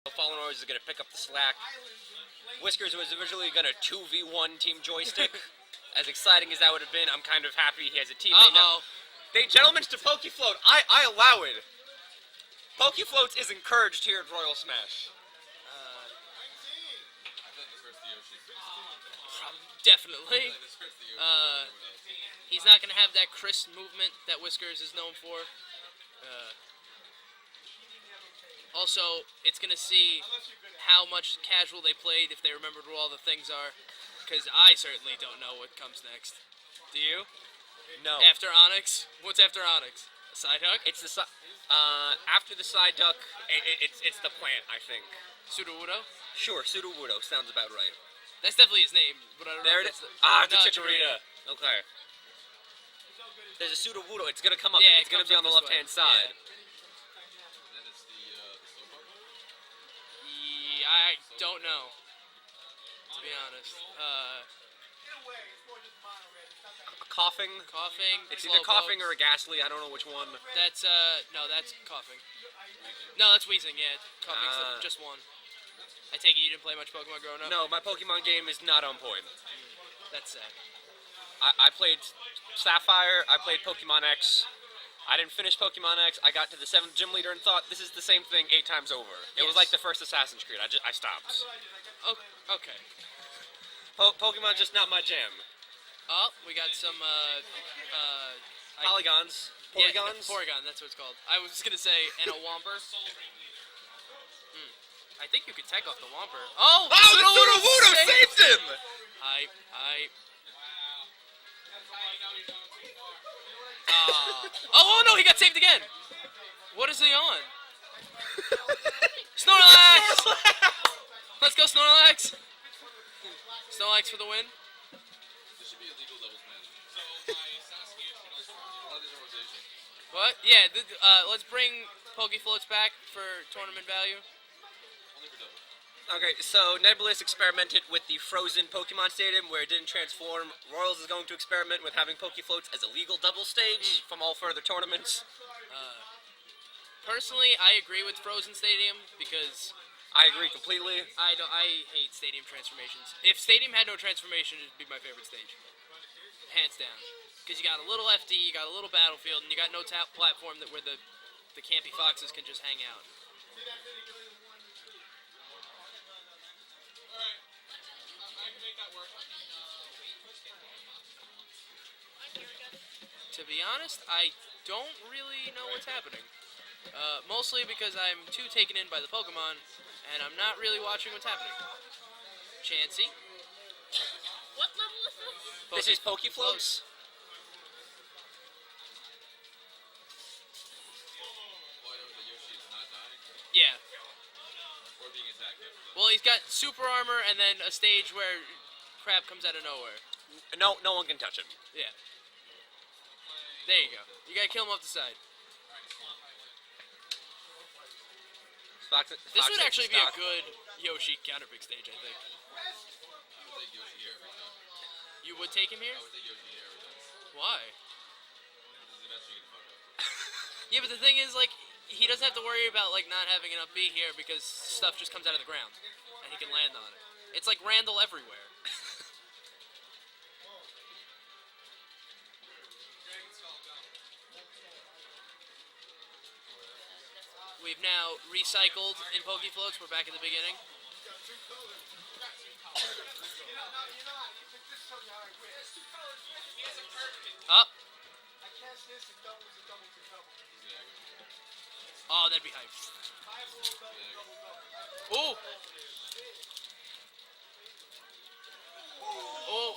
Fallen Orders is going to pick up the slack. Whiskers was originally going to 2v1 Team Joystick. As exciting as that would have been, I'm kind of happy he has a teammate now. They gentlemen's to Pokefloat. I allow it. Pokefloats is encouraged here at Royal Smash. Definitely. He's not going to have that crisp movement that Whiskers is known for. Also, it's going to see how much casual they played if they remembered what all the things are. Because I certainly don't know what comes next. Do you? No. After Onyx? What's after Onyx? A side hook? It's the after the side duck, it's the plant, I think. Sudowoodo? Sure, Sudowoodo sounds about right. That's definitely his name, but I don't know. There it is. It's a Chikorita. Okay. There's a Sudowoodo. It's gonna come up. Yeah, it's gonna be on the left-hand side. Yeah. I don't know, to be honest. Coughing. Coughing. It's either coughing or a ghastly. I don't know which one. That's no, that's coughing. No, that's wheezing. Yeah, coughing's just one. I take it you didn't play much Pokemon growing up? No, my Pokemon game is not on point. That's sad. I played Sapphire. I played Pokemon X. I didn't finish Pokemon X. I got to the 7th gym leader and thought this is the same thing 8 times over. It was like the first Assassin's Creed. I stopped. Oh, okay. Pokemon's just not my jam. Oh, we got some Polygons. Polygons? Yeah, Porygon, that's what it's called. I was just gonna say, and a Whomper. I think you could tech off the Whomper. Oh! Oh, the Sudowoodo saved him! Oh no, he got saved again! What is he on? Snorlax! Let's go, Snorlax! Snorlax for the win. This should be a legal doubles match. What? Yeah, let's bring Pokefloats back for tournament value. Okay, so Nebulous experimented with the frozen Pokemon Stadium where it didn't transform. Royals is going to experiment with having Pokefloats as a legal double stage from all further tournaments. Personally, I agree with Frozen Stadium because I agree completely. I hate stadium transformations. If Stadium had no transformation, it'd be my favorite stage, hands down. Because you got a little FD, you got a little battlefield, and you got no platform where the campy foxes can just hang out. To be honest, I don't really know what's happening. Mostly because I'm too taken in by the Pokemon, and I'm not really watching what's happening. Chansey. What level is this? This is Pokefloats. Yeah. Well, he's got super armor and then a stage where crap comes out of nowhere. No one can touch him. Yeah. There you go. You gotta kill him off the side. This would actually be a good Yoshi counterpick stage, I think. You would take him here? Why? Yeah, but the thing is, like, he doesn't have to worry about, like, not having enough B here because stuff just comes out of the ground. And he can land on it. It's like Randall everywhere. We've now recycled in Pokefloats. We're back at the beginning. Up. Oh, that'd be hype. Ooh. Oh.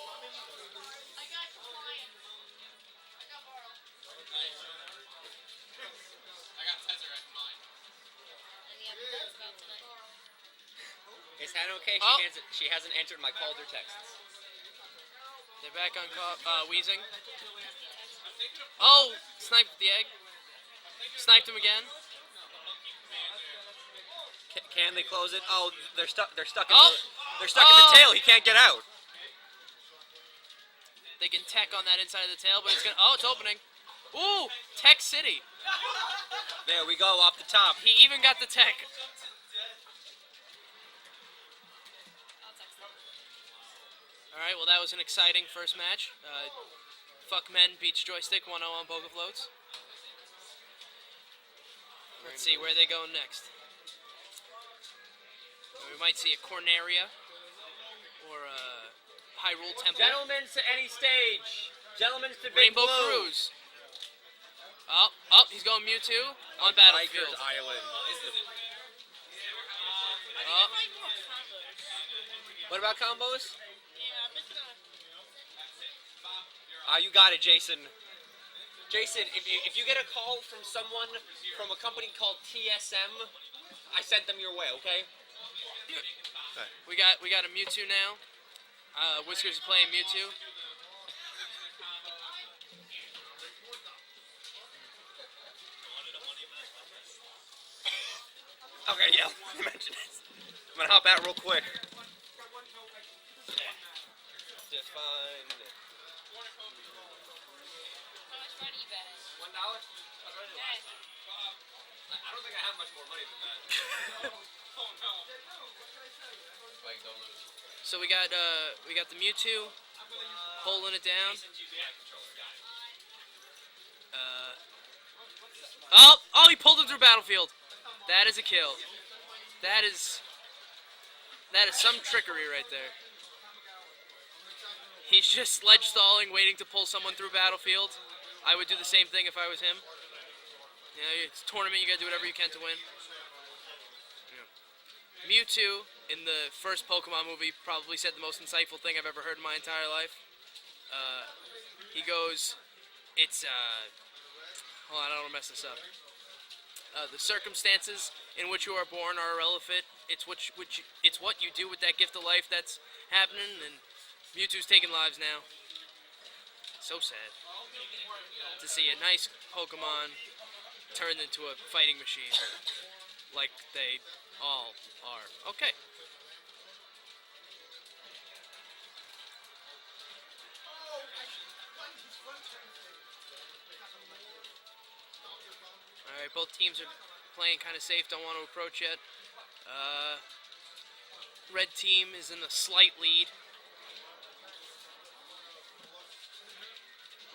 Is that okay? She hasn't answered my calls or texts. They're back on wheezing. Oh, sniped the egg. Sniped him again. Can they close it? Oh, they're stuck. They're stuck in the tail. He can't get out. They can tech on that inside of the tail, but it's gonna. Oh, it's opening. Ooh, Tech City. There we go, off the top. He even got the tech. right, well, that was an exciting first match. Fuck Men beats Joystick 1-0 on Poke Floats. Let's see where they go next. We might see a Corneria or a Hyrule Temple. Gentlemen to any stage. Gentlemen to Big Rainbow Blue. Cruise. Oh, he's going Mewtwo on Battlefield. Rikers Island. Oh, Like more combos. What about combos? Yeah, I'm just gonna. You got it, Jason. Jason, if you get a call from someone from a company called TSM, I sent them your way, okay? we got a Mewtwo now. Whiskers is playing Mewtwo. Okay, yeah, you mentioned it. I'm gonna hop out real quick. Just fine. How much money you bet? $1? I don't think I have much more money than that. So we got the Mewtwo pulling it down. Oh, he pulled him through Battlefield. That is a kill. That is some trickery right there. He's just ledge stalling, waiting to pull someone through Battlefield. I would do the same thing if I was him. You know, it's a tournament, you gotta do whatever you can to win. Yeah. Mewtwo, in the first Pokemon movie, probably said the most insightful thing I've ever heard in my entire life. He goes, hold on, I don't want to mess this up. The circumstances in which you are born are irrelevant. It's what you do with that gift of life that's happening, and Mewtwo's taking lives now. So sad to see a nice Pokemon turned into a fighting machine, like they all are. Okay. Alright, both teams are playing kind of safe, don't want to approach yet. Red team is in a slight lead.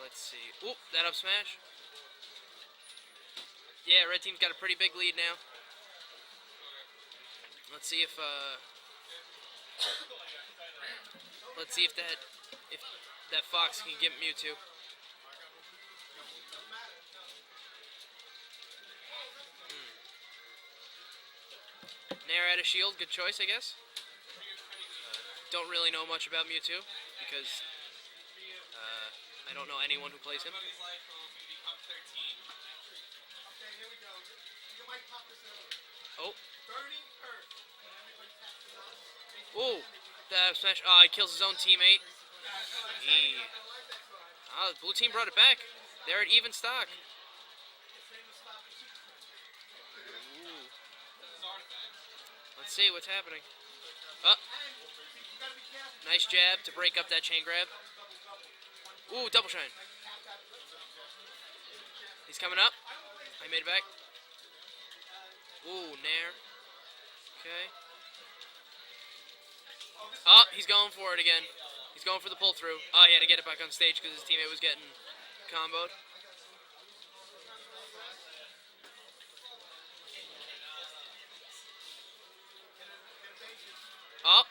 Let's see. Oop, that up smash. Yeah, red team's got a pretty big lead now. Let's see if that Fox can get Mewtwo. Nair out of shield, good choice, I guess. Don't really know much about Mewtwo because I don't know anyone who plays him. Oh. Ooh, that smash. Oh, he kills his own teammate. The blue team brought it back. They're at even stock. Ooh. Let's see what's happening. Nice jab to break up that chain grab. Ooh, double shine. He's coming up. I made it back. Ooh, Nair. Okay. Oh, he's going for it again. He's going for the pull through. Oh, he had to get it back on stage because his teammate was getting comboed. Oh.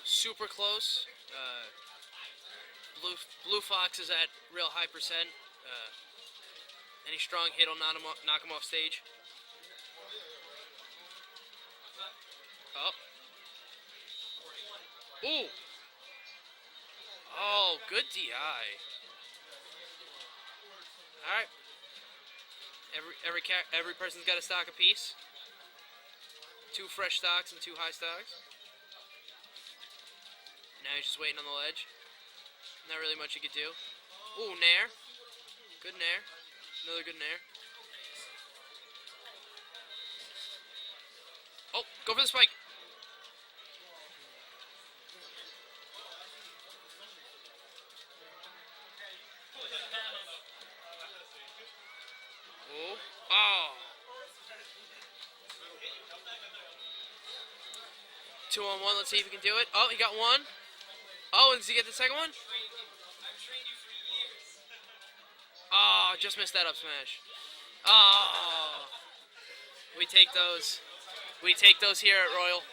Super close. Blue Fox is at real high percent. Any strong hit will knock him off stage. Oh. Ooh. Oh, good DI. All right. Every person's got a stock apiece. 2 fresh stocks and 2 high stocks. Now he's just waiting on the ledge. Not really much he could do. Ooh, Nair. Good Nair. Another good Nair. Oh, go for the spike. Oh. 2-on-1. Let's see if he can do it. Oh, he got one. Oh, and does he get the second one? Oh, just missed that up smash. Oh. We take those. We take those here at Royal.